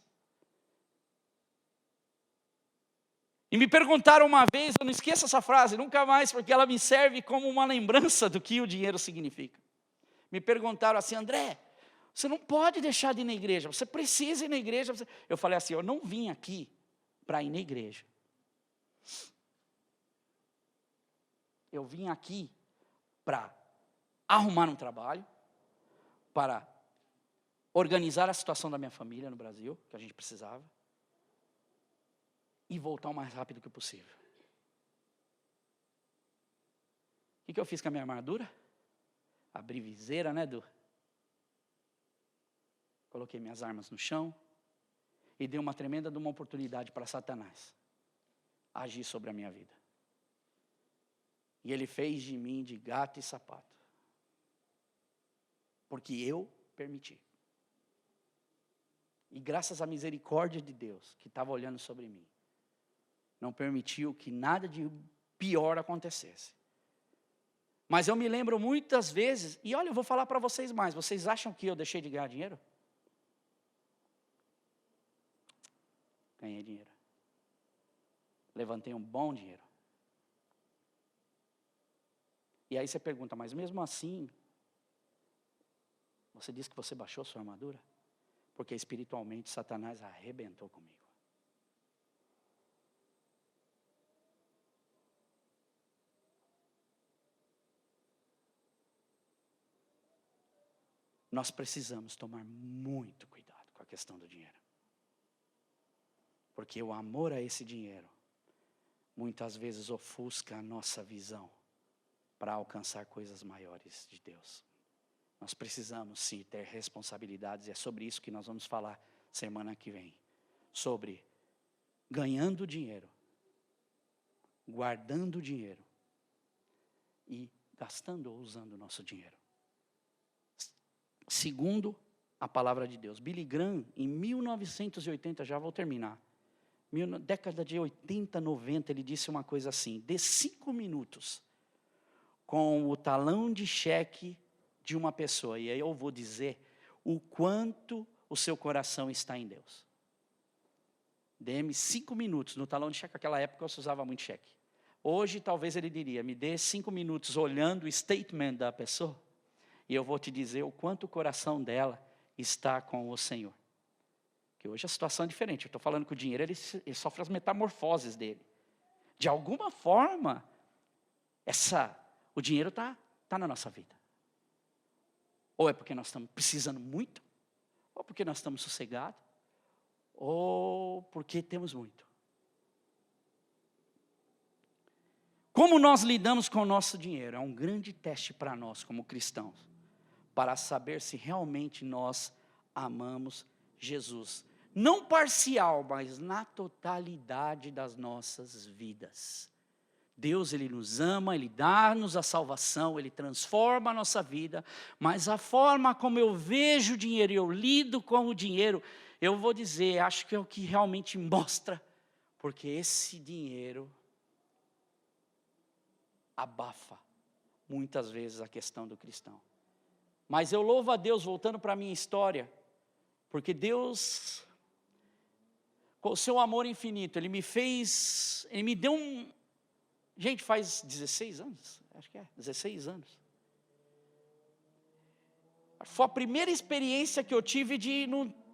E me perguntaram uma vez, eu não esqueço essa frase, nunca mais, porque ela me serve como uma lembrança do que o dinheiro significa. Me perguntaram assim: André, você não pode deixar de ir na igreja, você precisa ir na igreja. Eu falei assim: eu não vim aqui para ir na igreja. Eu vim aqui para arrumar um trabalho, para organizar a situação da minha família no Brasil, que a gente precisava, e voltar o mais rápido que possível. O que eu fiz com a minha armadura? Abri viseira, né, Edu? Coloquei minhas armas no chão e dei uma tremenda de uma oportunidade para Satanás agir sobre a minha vida. E ele fez de mim de gato e sapato. Porque eu permiti. E graças à misericórdia de Deus, que estava olhando sobre mim, não permitiu que nada de pior acontecesse. Mas eu me lembro muitas vezes, e olha, eu vou falar para vocês mais, vocês acham que eu deixei de ganhar dinheiro? Ganhei dinheiro. Levantei um bom dinheiro. E aí você pergunta, mas mesmo assim, você diz que você baixou sua armadura? Porque espiritualmente Satanás arrebentou comigo. Nós precisamos tomar muito cuidado com a questão do dinheiro. Porque o amor a esse dinheiro, muitas vezes ofusca a nossa visão para alcançar coisas maiores de Deus. Nós precisamos sim ter responsabilidades, e é sobre isso que nós vamos falar semana que vem. Sobre ganhando dinheiro, guardando dinheiro e gastando ou usando o nosso dinheiro. Segundo a palavra de Deus. Billy Graham, em 1980, já vou terminar, década de 80, 90, ele disse uma coisa assim: dê 5 minutos com o talão de cheque de uma pessoa, e aí eu vou dizer o quanto o seu coração está em Deus. Dê-me 5 minutos no talão de cheque. Naquela época eu usava muito cheque. Hoje talvez ele diria, me dê 5 minutos olhando o statement da pessoa, e eu vou te dizer o quanto o coração dela está com o Senhor. Que hoje a situação é diferente. Eu estou falando que o dinheiro, ele sofre as metamorfoses dele. De alguma forma, o dinheiro está na nossa vida. Ou é porque nós estamos precisando muito, ou porque nós estamos sossegados, ou porque temos muito. Como nós lidamos com o nosso dinheiro é um grande teste para nós como cristãos, para saber se realmente nós amamos Jesus. Não parcial, mas na totalidade das nossas vidas. Deus, Ele nos ama, Ele dá-nos a salvação, Ele transforma a nossa vida, mas a forma como eu vejo o dinheiro e eu lido com o dinheiro, eu vou dizer, acho que é o que realmente mostra, porque esse dinheiro abafa muitas vezes a questão do cristão. Mas eu louvo a Deus, voltando para a minha história, porque Deus, com o seu amor infinito, Ele me deu gente, faz 16 anos, acho que 16 anos. Foi a primeira experiência que eu tive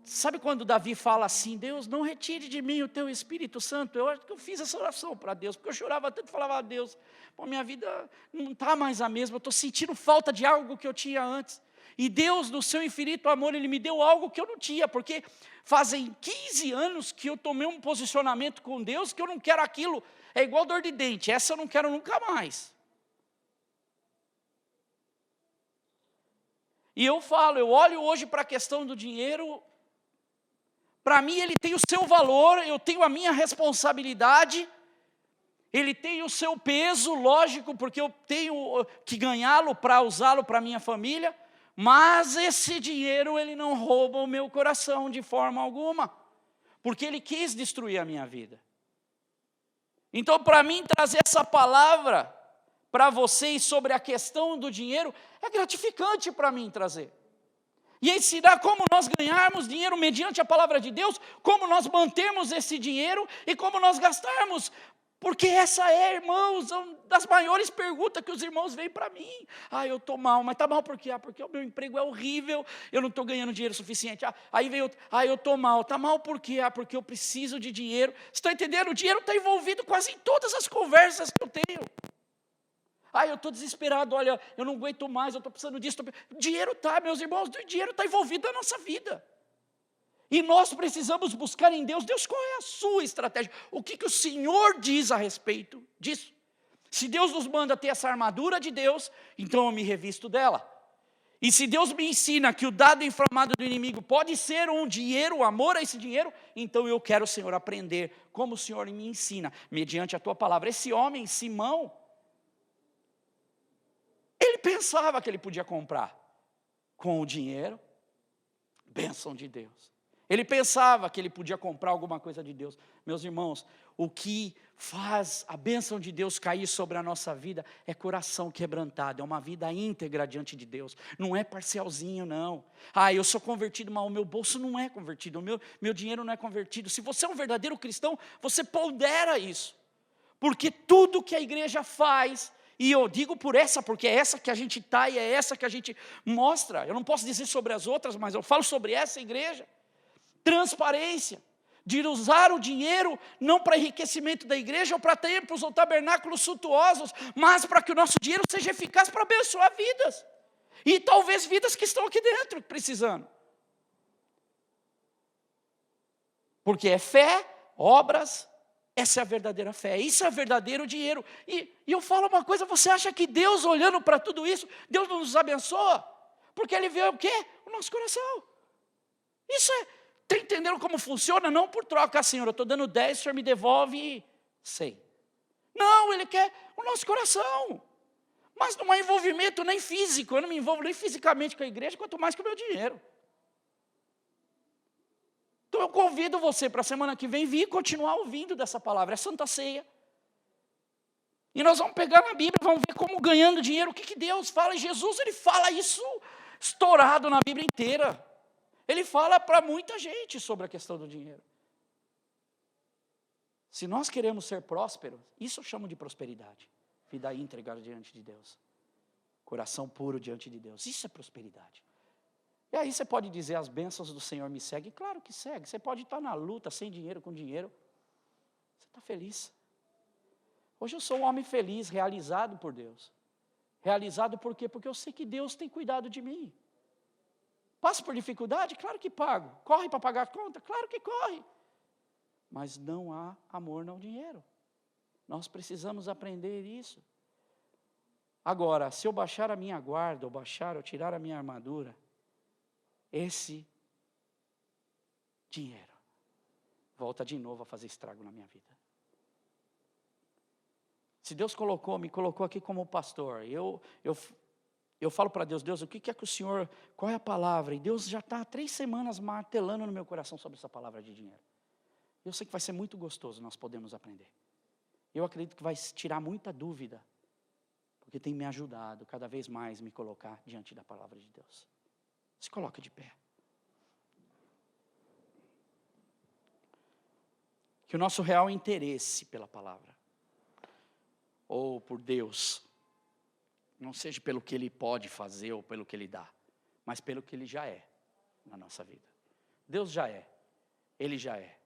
sabe quando Davi fala assim, Deus, não retire de mim o teu Espírito Santo? Eu acho que eu fiz essa oração para Deus, porque eu chorava tanto, falava a Deus, minha vida não está mais a mesma, eu estou sentindo falta de algo que eu tinha antes. E Deus, no seu infinito amor, Ele me deu algo que eu não tinha, porque fazem 15 anos que eu tomei um posicionamento com Deus, que eu não quero aquilo, é igual dor de dente, essa eu não quero nunca mais. E eu olho hoje para a questão do dinheiro, para mim ele tem o seu valor, eu tenho a minha responsabilidade, ele tem o seu peso, lógico, porque eu tenho que ganhá-lo para usá-lo para a minha família, mas esse dinheiro ele não rouba o meu coração de forma alguma, porque ele quis destruir a minha vida. Então, para mim, trazer essa palavra para vocês sobre a questão do dinheiro é gratificante para mim trazer. e ensinar como nós ganharmos dinheiro mediante a palavra de Deus, como nós mantermos esse dinheiro e como nós gastarmos. Porque essa é, irmãos, uma das maiores perguntas que os irmãos vêm para mim. Eu estou mal, mas está mal por quê? Porque o meu emprego é horrível, eu não estou ganhando dinheiro suficiente. Aí vem outro, eu estou mal. Está mal por quê? Porque eu preciso de dinheiro. Você está entendendo? O dinheiro está envolvido quase em todas as conversas que eu tenho. Eu estou desesperado, olha, eu não aguento mais, eu estou precisando disso. Dinheiro está, meus irmãos, o dinheiro está envolvido na nossa vida. E nós precisamos buscar em Deus. Deus, qual é a sua estratégia? O que o Senhor diz a respeito disso? Se Deus nos manda ter essa armadura de Deus, então eu me revisto dela. E se Deus me ensina que o dado inflamado do inimigo pode ser um dinheiro, o amor a esse dinheiro, então eu quero, Senhor, aprender como o Senhor me ensina, mediante a tua palavra. Esse homem, Simão, ele pensava que ele podia comprar com o dinheiro, bênção de Deus. Ele pensava que ele podia comprar alguma coisa de Deus. Meus irmãos, o que faz a bênção de Deus cair sobre a nossa vida é coração quebrantado, é uma vida íntegra diante de Deus. Não é parcialzinho, não. Eu sou convertido, mas o meu bolso não é convertido, o meu dinheiro não é convertido. Se você é um verdadeiro cristão, você pondera isso. Porque tudo que a igreja faz, e eu digo por essa, porque é essa que a gente está e é essa que a gente mostra. Eu não posso dizer sobre as outras, mas eu falo sobre essa igreja. Transparência, de usar o dinheiro não para enriquecimento da igreja ou para templos ou tabernáculos suntuosos, mas para que o nosso dinheiro seja eficaz para abençoar vidas. E talvez vidas que estão aqui dentro precisando. Porque é fé, obras, essa é a verdadeira fé, isso é o verdadeiro dinheiro. E eu falo uma coisa, você acha que Deus olhando para tudo isso, Deus não nos abençoa? Porque Ele vê o quê? O nosso coração. Isso é... Está entendendo como funciona? Não por troca, Senhor, eu estou dando 10, o Senhor me devolve 100. Não, Ele quer o nosso coração. Mas não há envolvimento nem físico, eu não me envolvo nem fisicamente com a igreja, quanto mais com o meu dinheiro. Então eu convido você para a semana que vem vir e continuar ouvindo dessa palavra, é Santa Ceia. E nós vamos pegar na Bíblia, vamos ver como ganhando dinheiro, o que Deus fala. E Jesus, Ele fala isso estourado na Bíblia inteira. Ele fala para muita gente sobre a questão do dinheiro. Se nós queremos ser prósperos, isso eu chamo de prosperidade. Vida íntegra diante de Deus. Coração puro diante de Deus. Isso é prosperidade. E aí você pode dizer, as bênçãos do Senhor me seguem. Claro que segue. Você pode estar na luta, sem dinheiro, com dinheiro. Você está feliz. Hoje eu sou um homem feliz, realizado por Deus. Realizado por quê? Porque eu sei que Deus tem cuidado de mim. Passo por dificuldade? Claro que pago. Corre para pagar a conta? Claro que corre. Mas não há amor no dinheiro. Nós precisamos aprender isso. Agora, se eu baixar a minha guarda, ou tirar a minha armadura, esse dinheiro volta de novo a fazer estrago na minha vida. Se Deus me colocou aqui como pastor, eu falo para Deus, Deus, o que é que o Senhor, qual é a palavra? E Deus já está há 3 semanas martelando no meu coração sobre essa palavra de dinheiro. Eu sei que vai ser muito gostoso nós podemos aprender. Eu acredito que vai tirar muita dúvida, porque tem me ajudado cada vez mais me colocar diante da palavra de Deus. Se coloca de pé. Que o nosso real interesse pela palavra, ou por Deus, não seja pelo que Ele pode fazer ou pelo que Ele dá, mas pelo que Ele já é na nossa vida. Deus já é, Ele já é.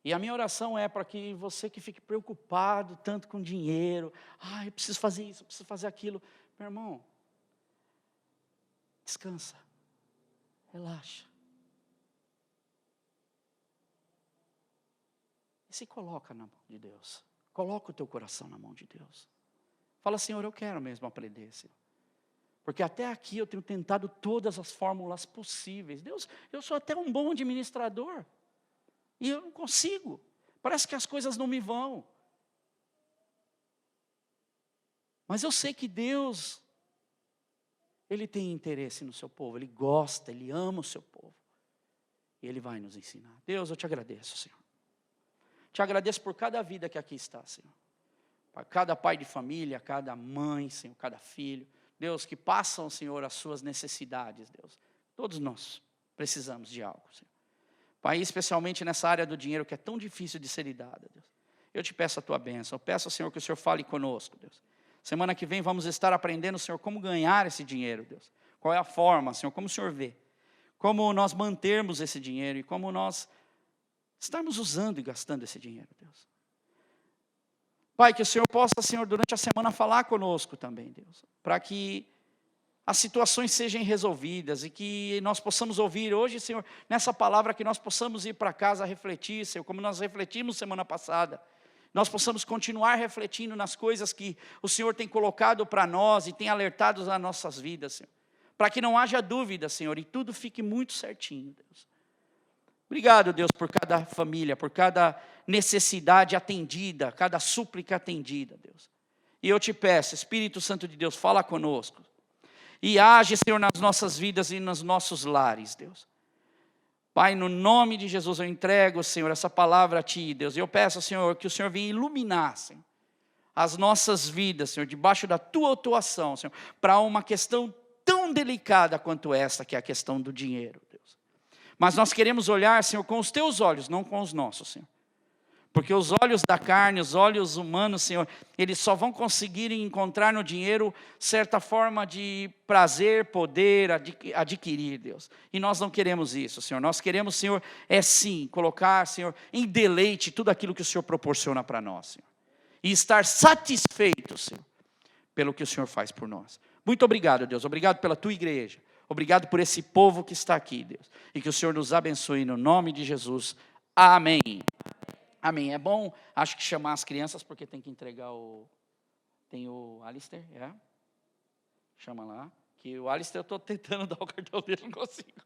E a minha oração é para que você que fique preocupado tanto com dinheiro, eu preciso fazer isso, eu preciso fazer aquilo. Meu irmão, descansa, relaxa. E se coloca na mão de Deus. Coloca o teu coração na mão de Deus. Fala, Senhor, eu quero mesmo aprender, Senhor. Porque até aqui eu tenho tentado todas as fórmulas possíveis. Deus, eu sou até um bom administrador. E eu não consigo. Parece que as coisas não me vão. Mas eu sei que Deus, Ele tem interesse no seu povo. Ele gosta, Ele ama o seu povo. E Ele vai nos ensinar. Deus, eu te agradeço, Senhor. Te agradeço por cada vida que aqui está, Senhor. Para cada pai de família, cada mãe, Senhor, cada filho. Deus, que passam, Senhor, as suas necessidades, Deus. Todos nós precisamos de algo, Senhor. Pai, especialmente nessa área do dinheiro que é tão difícil de ser lidada, Deus. Eu te peço a tua bênção. Eu peço, Senhor, que o Senhor fale conosco, Deus. Semana que vem vamos estar aprendendo, Senhor, como ganhar esse dinheiro, Deus. Qual é a forma, Senhor, como o Senhor vê. Como nós mantermos esse dinheiro e como nós estarmos usando e gastando esse dinheiro, Deus. Pai, que o Senhor possa, Senhor, durante a semana falar conosco também, Deus. Para que as situações sejam resolvidas e que nós possamos ouvir hoje, Senhor, nessa palavra, que nós possamos ir para casa refletir, Senhor, como nós refletimos semana passada. Nós possamos continuar refletindo nas coisas que o Senhor tem colocado para nós e tem alertado nas nossas vidas, Senhor. Para que não haja dúvida, Senhor, e tudo fique muito certinho, Deus. Obrigado, Deus, por cada família, por cada necessidade atendida, cada súplica atendida, Deus. E eu te peço, Espírito Santo de Deus, fala conosco. E age, Senhor, nas nossas vidas e nos nossos lares, Deus. Pai, no nome de Jesus, eu entrego, Senhor, essa palavra a Ti, Deus. E eu peço, Senhor, que o Senhor venha iluminar, Senhor, as nossas vidas, Senhor, debaixo da Tua atuação, Senhor, para uma questão tão delicada quanto essa, que é a questão do dinheiro, Deus. Mas nós queremos olhar, Senhor, com os Teus olhos, não com os nossos, Senhor. Porque os olhos da carne, os olhos humanos, Senhor, eles só vão conseguir encontrar no dinheiro certa forma de prazer, poder, adquirir, Deus. E nós não queremos isso, Senhor. Nós queremos, Senhor, sim, colocar, Senhor, em deleite tudo aquilo que o Senhor proporciona para nós, Senhor. E estar satisfeito, Senhor, pelo que o Senhor faz por nós. Muito obrigado, Deus. Obrigado pela Tua igreja. Obrigado por esse povo que está aqui, Deus. E que o Senhor nos abençoe no nome de Jesus. Amém. Amém. É bom, acho que chamar as crianças, porque tem que entregar o... Tem o Alistair, Chama lá. Que o Alistair eu estou tentando dar o cartão dele, não consigo.